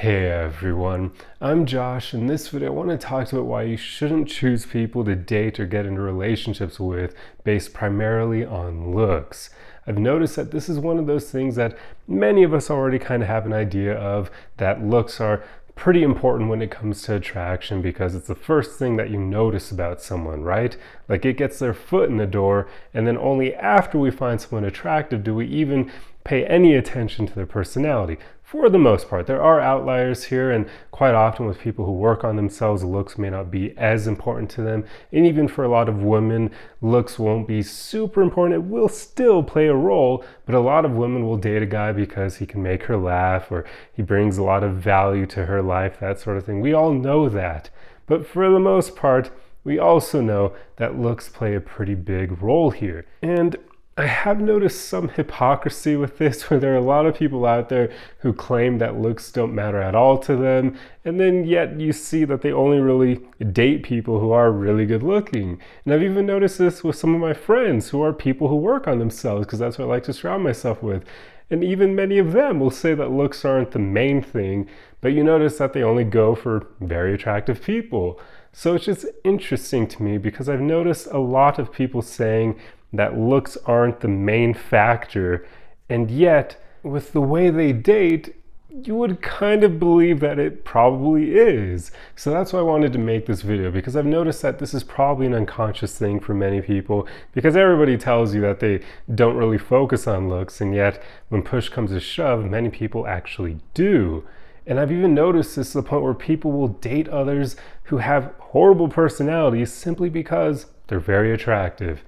Hey everyone, I'm Josh. In this video I want to talk about why you shouldn't choose people to date or get into relationships with based primarily on looks. I've noticed that this is one of those things that many of us already kind of have an idea of, that looks are pretty important when it comes to attraction because it's the first thing that you notice about someone, right? Like it gets their foot in the door, and then only after we find someone attractive do we even pay any attention to their personality. For the most part, there are outliers here, and quite often with people who work on themselves, looks may not be as important to them. And even for a lot of women, looks won't be super important. It will still play a role, but a lot of women will date a guy because he can make her laugh or he brings a lot of value to her life, that sort of thing. We all know that. But for the most part, we also know that looks play a pretty big role here. And I have noticed some hypocrisy with this, where there are a lot of people out there who claim that looks don't matter at all to them, and then yet you see that they only really date people who are really good looking. And I've even noticed this with some of my friends who are people who work on themselves, because that's what I like to surround myself with. And even many of them will say that looks aren't the main thing, but you notice that they only go for very attractive people. So it's just interesting to me because I've noticed a lot of people saying that looks aren't the main factor, and yet with the way they date, you would kind of believe that it probably is. So that's why I wanted to make this video, because I've noticed that this is probably an unconscious thing for many people, because everybody tells you that they don't really focus on looks, and yet when push comes to shove, many people actually do. And I've even noticed this to the point where people will date others who have horrible personalities simply because they're very attractive.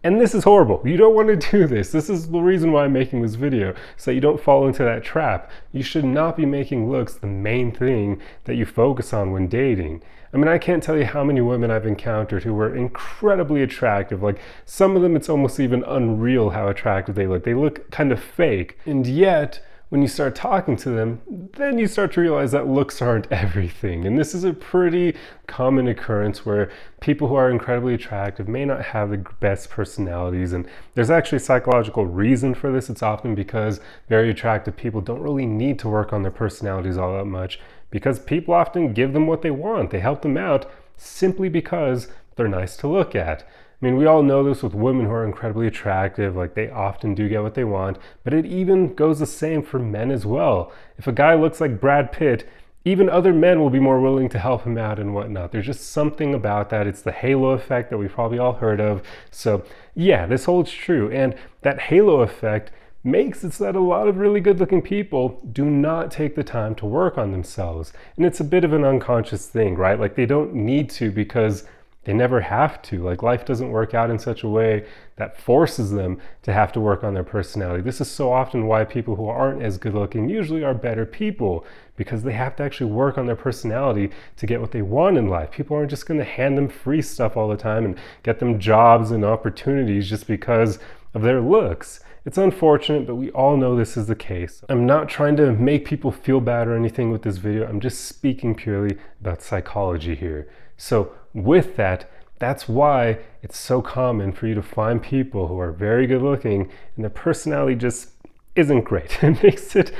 And this is horrible. You don't want to do this. This is the reason why I'm making this video, so that you don't fall into that trap. You should not be making looks the main thing that you focus on when dating. I mean, I can't tell you how many women I've encountered who were incredibly attractive. Like, some of them, it's almost even unreal how attractive they look. They look kind of fake. And yet, when you start talking to them, then you start to realize that looks aren't everything. And this is a pretty common occurrence where people who are incredibly attractive may not have the best personalities. And there's actually a psychological reason for this. It's often because very attractive people don't really need to work on their personalities all that much, because people often give them what they want. They help them out simply because they're nice to look at. I mean, we all know this with women who are incredibly attractive, like they often do get what they want, but it even goes the same for men as well. If a guy looks like Brad Pitt, even other men will be more willing to help him out and whatnot. There's just something about that. It's the halo effect that we've probably all heard of. So yeah, this holds true. And that halo effect makes it so that a lot of really good looking people do not take the time to work on themselves. And it's a bit of an unconscious thing, right? Like they don't need to, because they never have to. Like, life doesn't work out in such a way that forces them to have to work on their personality. This is so often why people who aren't as good looking usually are better people, because they have to actually work on their personality to get what they want in life. People aren't just going to hand them free stuff all the time and get them jobs and opportunities just because of their looks. It's unfortunate, but we all know this is the case. I'm not trying to make people feel bad or anything with this video. I'm just speaking purely about psychology here. So with that, that's why it's so common for you to find people who are very good looking and their personality just isn't great. It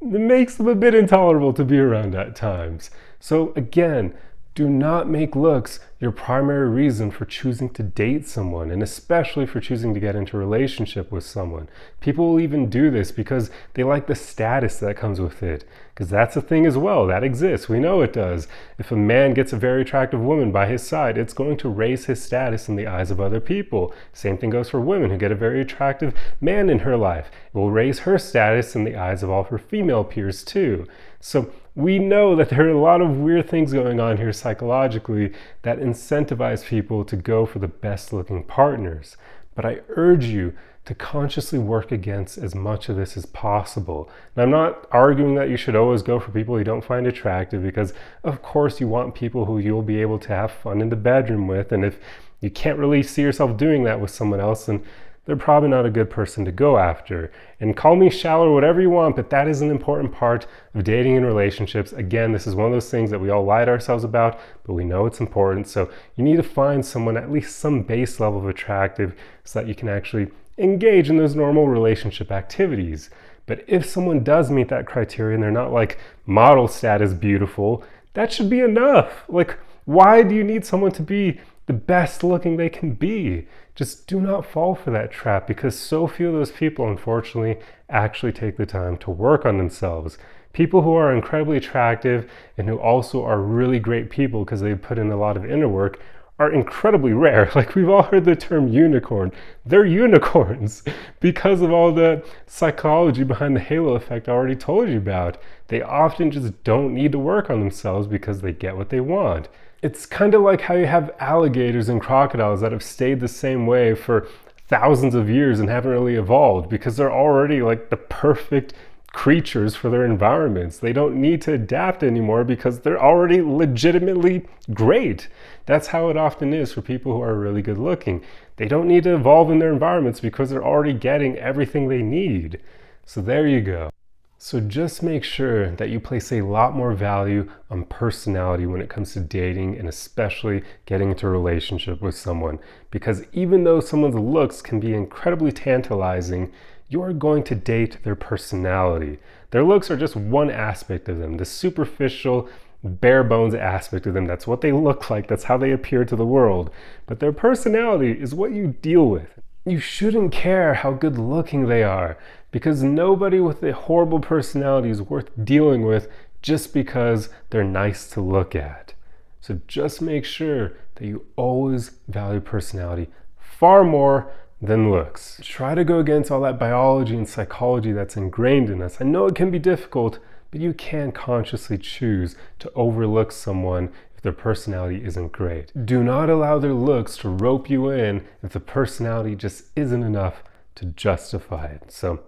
makes them a bit intolerable to be around at times. So again, do not make looks your primary reason for choosing to date someone, and especially for choosing to get into a relationship with someone. People will even do this because they like the status that comes with it, because that's a thing as well. That exists. We know it does. If a man gets a very attractive woman by his side, it's going to raise his status in the eyes of other people. Same thing goes for women who get a very attractive man in her life. It will raise her status in the eyes of all her female peers too. So we know that there are a lot of weird things going on here psychologically that incentivize people to go for the best looking partners. But I urge you to consciously work against as much of this as possible. And I'm not arguing that you should always go for people you don't find attractive, because of course you want people who you'll be able to have fun in the bedroom with. And if you can't really see yourself doing that with someone else, then they're probably not a good person to go after. And call me shallow or whatever you want, but that is an important part of dating and relationships. Again, this is one of those things that we all lie to ourselves about, but we know it's important. So you need to find someone at least some base level of attractive so that you can actually engage in those normal relationship activities. But if someone does meet that criteria and they're not like model status beautiful, that should be enough. Like, why do you need someone to be the best looking they can be? Just do not fall for that trap, because so few of those people, unfortunately, actually take the time to work on themselves. People who are incredibly attractive and who also are really great people because they put in a lot of inner work are incredibly rare. Like, we've all heard the term unicorn. They're unicorns because of all the psychology behind the halo effect I already told you about. They often just don't need to work on themselves because they get what they want. It's kind of like how you have alligators and crocodiles that have stayed the same way for thousands of years and haven't really evolved because they're already like the perfect creatures for their environments. They don't need to adapt anymore because they're already legitimately great. That's how it often is for people who are really good looking. They don't need to evolve in their environments because they're already getting everything they need. So there you go. So just make sure that you place a lot more value on personality when it comes to dating, and especially getting into a relationship with someone. Because even though someone's looks can be incredibly tantalizing, you are going to date their personality. Their looks are just one aspect of them, the superficial, bare bones aspect of them. That's what they look like, that's how they appear to the world. But their personality is what you deal with. You shouldn't care how good looking they are, because nobody with a horrible personality is worth dealing with just because they're nice to look at. So just make sure that you always value personality far more than looks. Try to go against all that biology and psychology that's ingrained in us. I know it can be difficult, but you can consciously choose to overlook someone if their personality isn't great. Do not allow their looks to rope you in if the personality just isn't enough to justify it. So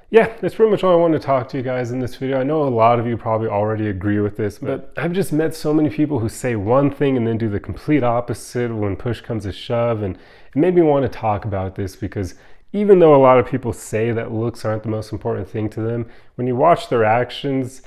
yeah, that's pretty much all I wanted to talk to you guys in this video. I know a lot of you probably already agree with this, but I've just met so many people who say one thing and then do the complete opposite when push comes to shove, and it made me want to talk about this because even though a lot of people say that looks aren't the most important thing to them, when you watch their actions,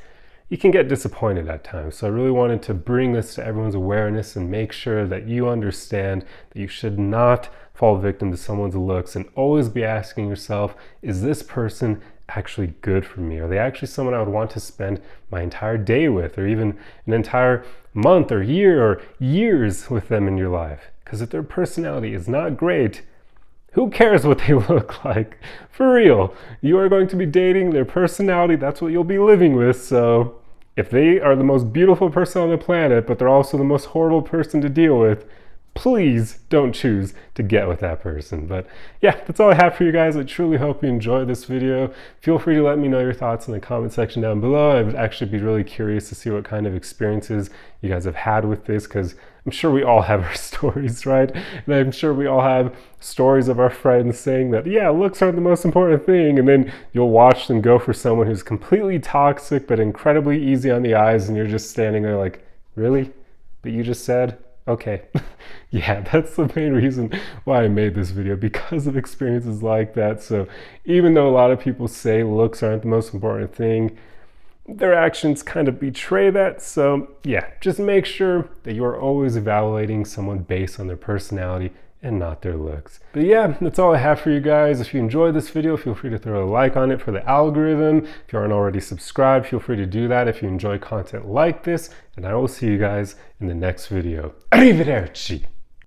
you can get disappointed at times. So I really wanted to bring this to everyone's awareness and make sure that you understand that you should not fall victim to someone's looks, and always be asking yourself, is this person actually good for me? Are they actually someone I would want to spend my entire day with, or even an entire month or year or years with them in your life? Because if their personality is not great, who cares what they look like? For real, you are going to be dating their personality. That's what you'll be living with. So if they are the most beautiful person on the planet, but they're also the most horrible person to deal with, please don't choose to get with that person. But yeah, that's all I have for you guys. I truly hope you enjoyed this video. Feel free to let me know your thoughts in the comment section down below. I would actually be really curious to see what kind of experiences you guys have had with this, because I'm sure we all have our stories, right? And I'm sure we all have stories of our friends saying that, yeah, looks aren't the most important thing, and then you'll watch them go for someone who's completely toxic but incredibly easy on the eyes, and you're just standing there like, really? But you just said, okay. Yeah, that's the main reason why I made this video, because of experiences like that. So even though a lot of people say looks aren't the most important thing, their actions kind of betray that. So yeah, just make sure that you are always evaluating someone based on their personality and not their looks. But yeah, that's all I have for you guys. If you enjoyed this video, feel free to throw a like on it for the algorithm. If you aren't already subscribed, feel free to do that if you enjoy content like this, and I will see you guys in the next video. Arrivederci!